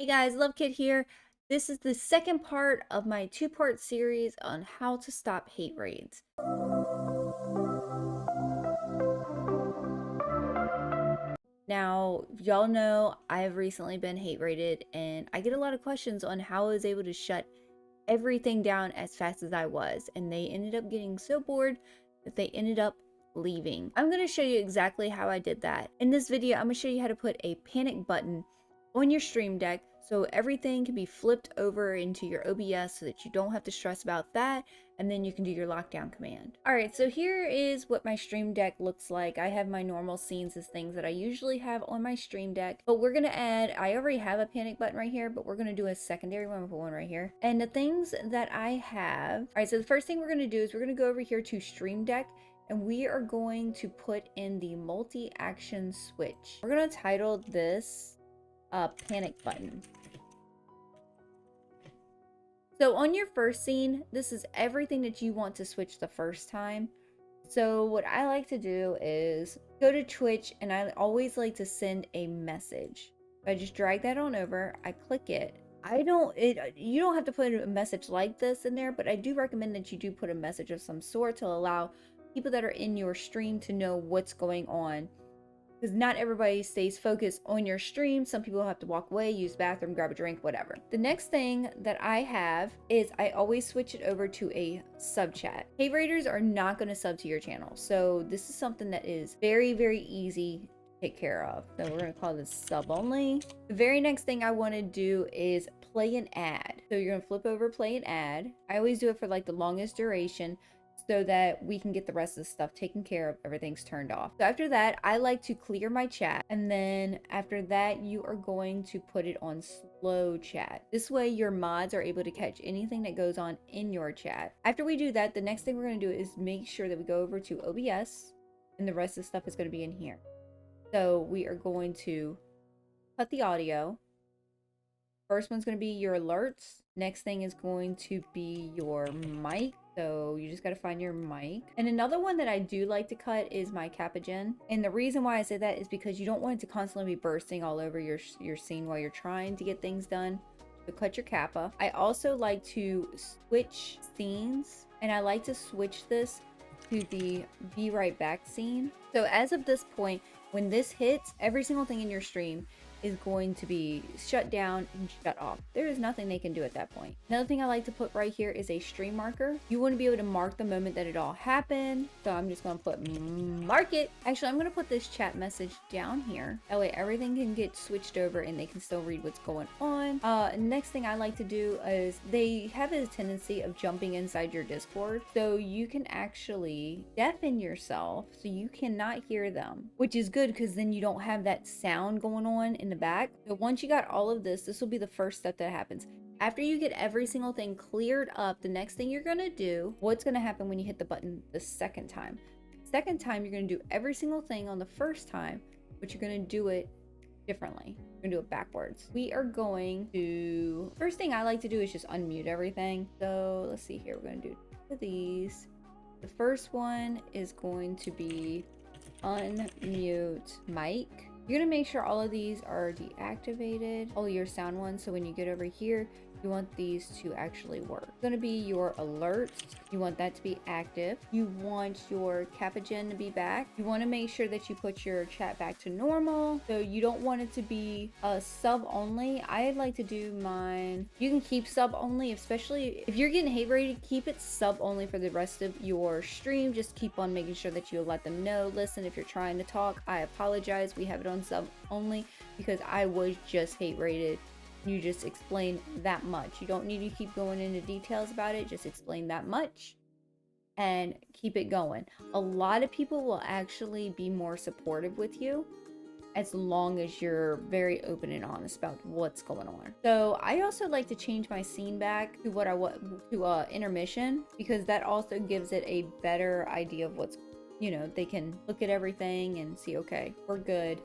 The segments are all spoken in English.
Hey guys, Love Kid here. This is the second part of my two-part series on how to stop hate raids. Now, y'all know I've recently been hate raided and I get a lot of questions on how I was able to shut everything down as fast as I was, and they ended up getting so bored that they ended up leaving. I'm going to show you exactly how I did that. In this video, I'm going to show you how to put a panic button on your Stream Deck so everything can be flipped over into your OBS so that you don't have to stress about that, and then you can do your lockdown command. Alright, so here is what my Stream Deck looks like. I have my normal scenes as things that I usually have on my Stream Deck, but we're going to add, I already have a panic button right here, but we're going to do a secondary one. We'll put one right here. And the things that I have, alright, so the first thing we're going to do is we're going to go over here to Stream Deck, and we are going to put in the multi-action switch. We're going to title this panic button. So on your first scene, this is everything that you want to switch the first time. So what I like to do is go to Twitch, and I always like to send a message. I just drag that on over, I click it. You don't have to put a message like this in there, but I do recommend that you do put a message of some sort to allow people that are in your stream to know what's going on. Because not everybody stays focused on your stream. Some people have to walk away, use bathroom, grab a drink, whatever. The next thing that I have is I always switch it over to a sub chat. Hate raiders are not going to sub to your channel. So this is something that is very, very easy to take care of. So we're going to call this sub only. The very next thing I want to do is play an ad. So you're going to flip over, play an ad. I always do it for like the longest duration, so that we can get the rest of the stuff taken care of, everything's turned off. So after that, I like to clear my chat, and then after that, you are going to put it on slow chat. This way your mods are able to catch anything that goes on in your chat. After we do that, the next thing we're going to do is make sure that we go over to OBS, and the rest of the stuff is going to be in here. So we are going to cut the audio. First one's going to be your alerts. Next thing is going to be your mic. So you just got to find your mic. And another one that I do like to cut is my capagen. And the reason why I say that is because you don't want it to constantly be bursting all over your scene while you're trying to get things done. So cut your kappa. I also like to switch scenes, and I like to switch this to the be right back scene. So as of this point, when this hits, every single thing in your stream is going to be shut down and shut off. There is nothing they can do at that point. Another thing I like to put right here is a stream marker. You want to be able to mark the moment that it all happened. So I'm just going to put mark it. Actually, I'm going to put this chat message down here. That way everything can get switched over and they can still read what's going on. Next thing I like to do is they have a tendency of jumping inside your Discord. So you can actually deafen yourself so you cannot hear them, which is good because then you don't have that sound going on in the back. So once you got all of this will be the first step that happens. After you get every single thing cleared up, the next thing you're gonna do, what's gonna happen when you hit the button the second time? Second time, you're gonna do every single thing on the first time, but you're gonna do it differently. We're gonna do it backwards. We are going to, first thing I like to do is just unmute everything. So let's see here, we're gonna do two of these. The first one is going to be unmute mic. You're going to make sure all of these are deactivated, all your sound ones, so when you get over here, you want these to actually work. It's going to be your alerts. You want that to be active. You want your capagen to be back. You want to make sure that you put your chat back to normal. So you don't want it to be a sub only. I like to do mine. You can keep sub only, especially if you're getting hate rated, keep it sub only for the rest of your stream. Just keep on making sure that you let them know, listen, if you're trying to talk, I apologize. We have it on sub only because I was just hate rated. You just explain that much. You don't need to keep going into details about it. Just explain that much and keep it going. A lot of people will actually be more supportive with you as long as you're very open and honest about what's going on. So I also like to change my scene back to what I want to intermission, because that also gives it a better idea of what's, you know, they can look at everything and see, okay, we're good.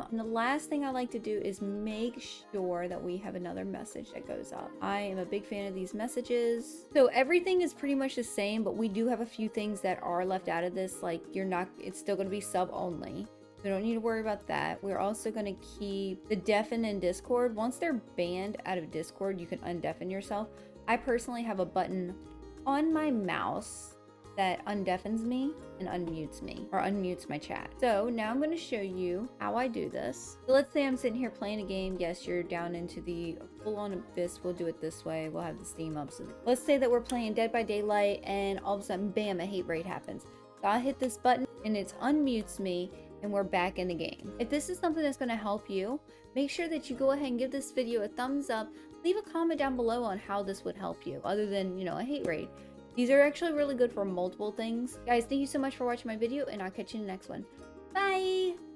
And the last thing I like to do is make sure that we have another message that goes up. I am a big fan of these messages. So everything is pretty much the same, but we do have a few things that are left out of this. Like it's still going to be sub only. We don't need to worry about that. We're also going to keep the deafen in Discord. Once they're banned out of Discord, you can undeafen yourself. I personally have a button on my mouse that undeafens me and unmutes me, or unmutes my chat. So now I'm going to show you how I do this. So let's say I'm sitting here playing a game. Yes, you're down into the full-on abyss. We'll do it this way. We'll have the Steam up. So let's say that we're playing Dead by Daylight and all of a sudden, bam, a hate raid happens. So I hit this button and it unmutes me and we're back in the game. If this is something that's going to help you, make sure that you go ahead and give this video a thumbs up. Leave a comment down below on how this would help you, other than, you know, a hate raid. These are actually really good for multiple things. Guys, thank you so much for watching my video, and I'll catch you in the next one. Bye!